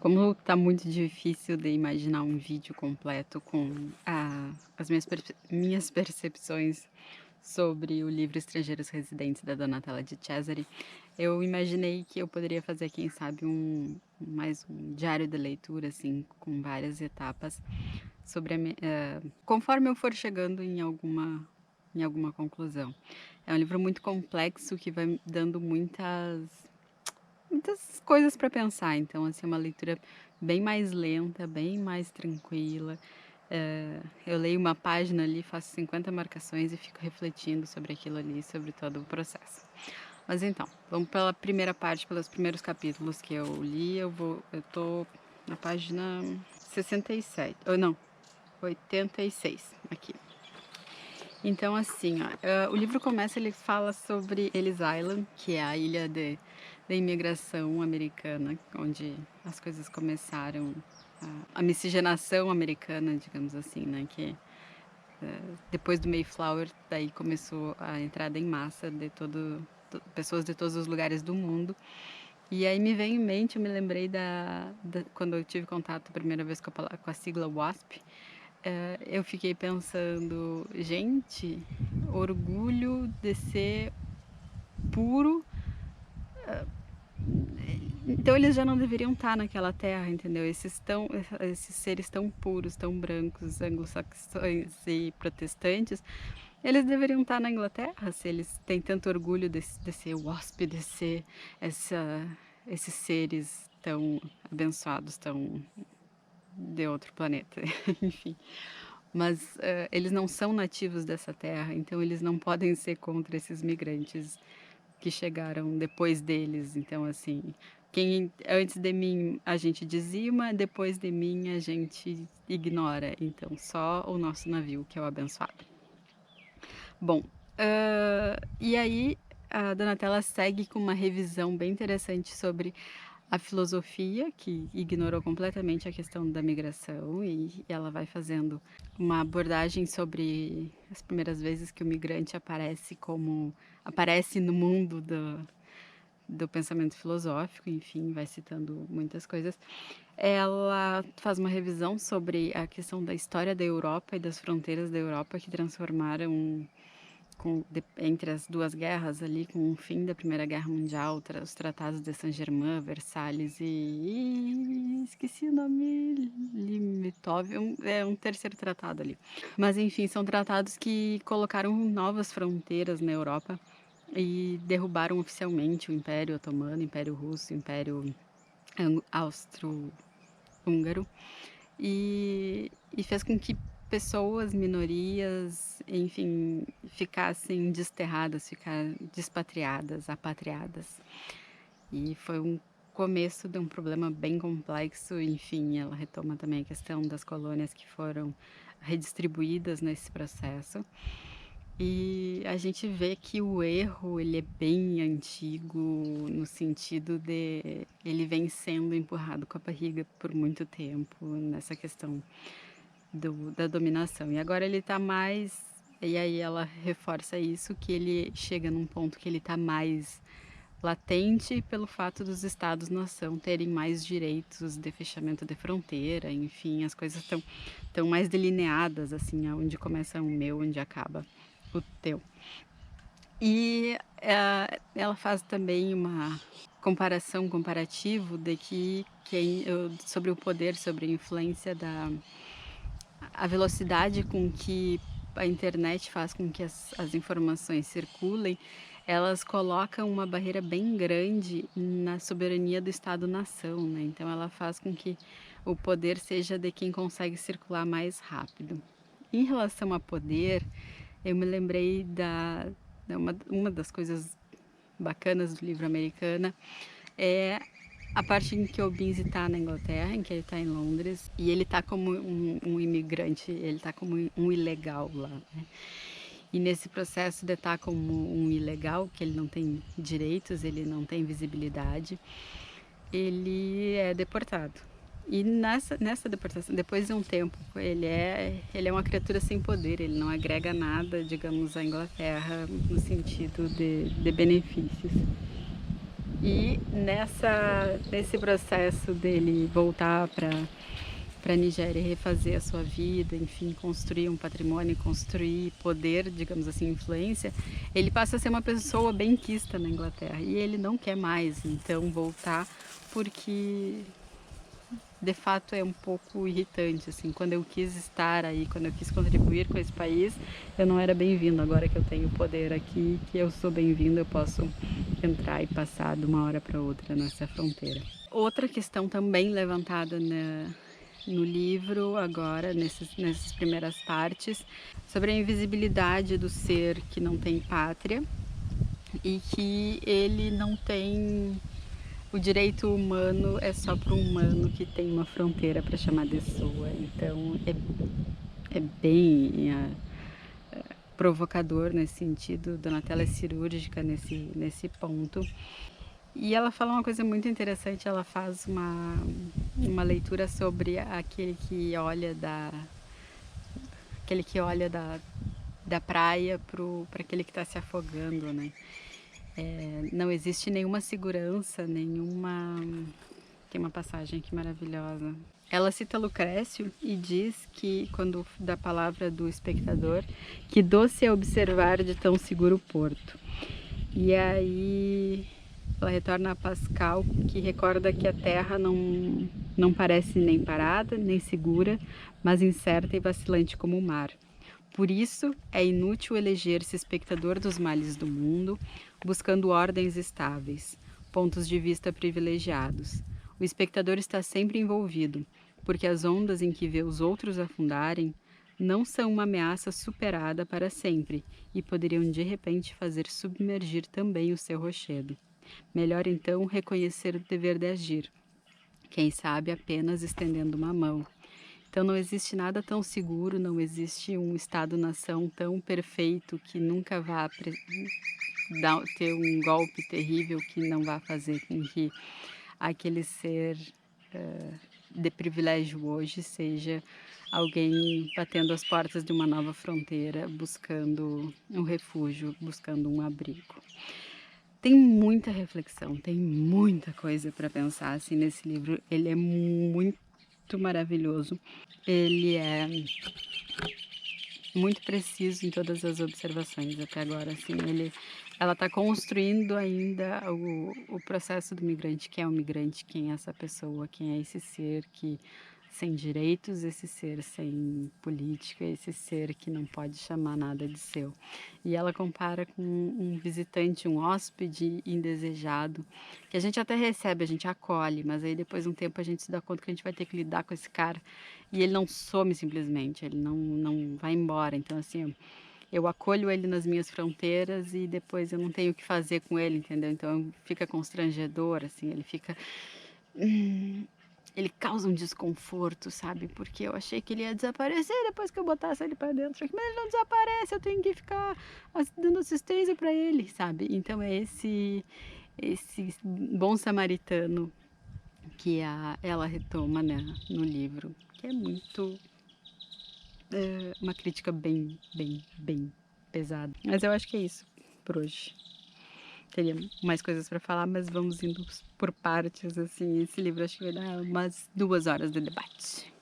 Como tá muito difícil de imaginar um vídeo completo com as minhas percepções sobre o livro Estrangeiros Residentes da Donatella de Cesare, eu imaginei que eu poderia fazer, quem sabe, mais um diário de leitura, assim, com várias etapas sobre conforme eu for chegando em alguma conclusão. É um livro muito complexo que vai me dando muitas coisas para pensar, então, assim, é uma leitura bem mais lenta, bem mais tranquila. Eu leio uma página ali, faço 50 marcações e fico refletindo sobre aquilo ali, sobre todo o processo. Mas então, vamos pela primeira parte, pelos primeiros capítulos que eu li, eu tô na página 67, ou não, 86 aqui. Então, assim, ó, o livro começa, ele fala sobre Ellis Island, que é a ilha da imigração americana, onde as coisas começaram, a miscigenação americana, digamos assim, né, que depois do Mayflower, daí começou a entrada em massa de pessoas de todos os lugares do mundo. E aí me veio em mente, eu me lembrei quando eu tive contato a primeira vez com a sigla WASP, eu fiquei pensando: "Gente, orgulho de ser puro, então eles já não deveriam estar naquela terra", entendeu? Esses seres tão puros, tão brancos, anglo-saxões e protestantes, eles deveriam estar na Inglaterra, se eles têm tanto orgulho de ser WASP, de ser essa esses seres tão abençoados, tão de outro planeta, enfim. Mas, eles não são nativos dessa terra, então eles não podem ser contra esses migrantes que chegaram depois deles. Então, assim, quem antes de mim a gente dizima, depois de mim a gente ignora, então só o nosso navio que é o abençoado. Bom, e aí a Donatella segue com uma revisão bem interessante sobre a filosofia, que ignorou completamente a questão da migração, e ela vai fazendo uma abordagem sobre as primeiras vezes que o migrante aparece no mundo do pensamento filosófico, enfim, vai citando muitas coisas. Ela faz uma revisão sobre a questão da história da Europa e das fronteiras da Europa que transformaram entre as 2 guerras ali, com o fim da Primeira Guerra Mundial, os tratados de Saint-Germain, Versalhes esqueci o nome, Limitov, um terceiro tratado ali. Mas enfim, são tratados que colocaram novas fronteiras na Europa e derrubaram oficialmente o Império Otomano, o Império Russo, o Império Austro-Húngaro, e fez com que pessoas, minorias, enfim, ficassem desterradas, despatriadas, apatriadas. E foi um começo de um problema bem complexo, enfim, ela retoma também a questão das colônias que foram redistribuídas nesse processo. E a gente vê que o erro, ele é bem antigo, no sentido de ele vem sendo empurrado com a barriga por muito tempo nessa questão da dominação. E agora ele tá mais, e aí ela reforça isso, que ele chega num ponto que ele tá mais latente pelo fato dos estados-nação terem mais direitos de fechamento de fronteira, enfim, as coisas estão mais delineadas, assim, aonde começa o meu, onde acaba o teu. E, ela faz também uma comparação, comparativo de que sobre o poder, sobre a influência a velocidade com que a internet faz com que as informações circulem, elas colocam uma barreira bem grande na soberania do Estado-nação, né, então ela faz com que o poder seja de quem consegue circular mais rápido. Em relação a poder, eu me lembrei uma das coisas bacanas do livro Americana, é a parte em que o Binzi tá na Inglaterra, em que ele tá em Londres, e ele tá como um imigrante, ele tá como um ilegal lá, né. E nesse processo de estar como um ilegal, que ele não tem direitos, ele não tem visibilidade, ele é deportado. E nessa deportação, depois de um tempo, ele é uma criatura sem poder, ele não agrega nada, digamos, à Inglaterra no sentido de benefícios. E nesse processo dele voltar para a Nigéria e refazer a sua vida, enfim, construir um patrimônio, construir poder, digamos assim, influência, ele passa a ser uma pessoa benquista na Inglaterra e ele não quer mais, então, voltar, porque de fato é um pouco irritante, assim, quando eu quis estar aí, quando eu quis contribuir com esse país, eu não era bem-vindo. Agora que eu tenho poder aqui, que eu sou bem-vindo, eu posso entrar e passar de uma hora para outra nessa fronteira. Outra questão também levantada no livro agora, nessas primeiras partes, sobre a invisibilidade do ser que não tem pátria e que ele não tem o direito humano é só para um humano que tem uma fronteira para chamar de sua. Então é bem provocador nesse sentido. Donatella é cirúrgica nesse ponto. E ela fala uma coisa muito interessante, ela faz uma leitura sobre aquele que olha da praia para aquele que está se afogando, né? Não existe nenhuma segurança, nenhuma. Tem uma passagem aqui maravilhosa. Ela cita Lucrécio e diz que, quando dá a palavra do espectador, que doce é observar de tão seguro porto. E aí ela retorna a Pascal, que recorda que a terra não parece nem parada, nem segura, mas incerta e vacilante como o mar. Por isso, é inútil eleger-se espectador dos males do mundo, buscando ordens estáveis, pontos de vista privilegiados. O espectador está sempre envolvido, porque as ondas em que vê os outros afundarem não são uma ameaça superada para sempre e poderiam de repente fazer submergir também o seu rochedo. Melhor então reconhecer o dever de agir, quem sabe apenas estendendo uma mão. Então não existe nada tão seguro, não existe um Estado-nação tão perfeito que nunca vá ter um golpe terrível que não vá fazer com que aquele ser de privilégio hoje seja alguém batendo as portas de uma nova fronteira, buscando um refúgio, buscando um abrigo. Tem muita reflexão, tem muita coisa para pensar assim, nesse livro. Ele é muito maravilhoso. Ele é muito preciso em todas as observações até agora, assim, ela está construindo ainda o processo do migrante, quem é o migrante, quem é essa pessoa, quem é esse ser que sem direitos, esse ser sem política, esse ser que não pode chamar nada de seu. E ela compara com um visitante, um hóspede indesejado, que a gente até recebe, a gente acolhe, mas aí depois de um tempo a gente se dá conta que a gente vai ter que lidar com esse cara e ele não some simplesmente, ele não vai embora. Então, assim, eu acolho ele nas minhas fronteiras e depois eu não tenho o que fazer com ele, entendeu? Então fica constrangedor, assim, ele fica. Ele causa um desconforto, sabe? Porque eu achei que ele ia desaparecer depois que eu botasse ele para dentro. Mas ele não desaparece, eu tenho que ficar dando assistência para ele, sabe? Então é esse bom samaritano que ela retoma, né, no livro, que é muito uma crítica bem pesada. Mas eu acho que é isso por hoje. Teria mais coisas para falar, mas vamos indo por partes, assim. Esse livro acho que vai dar umas 2 horas de debate.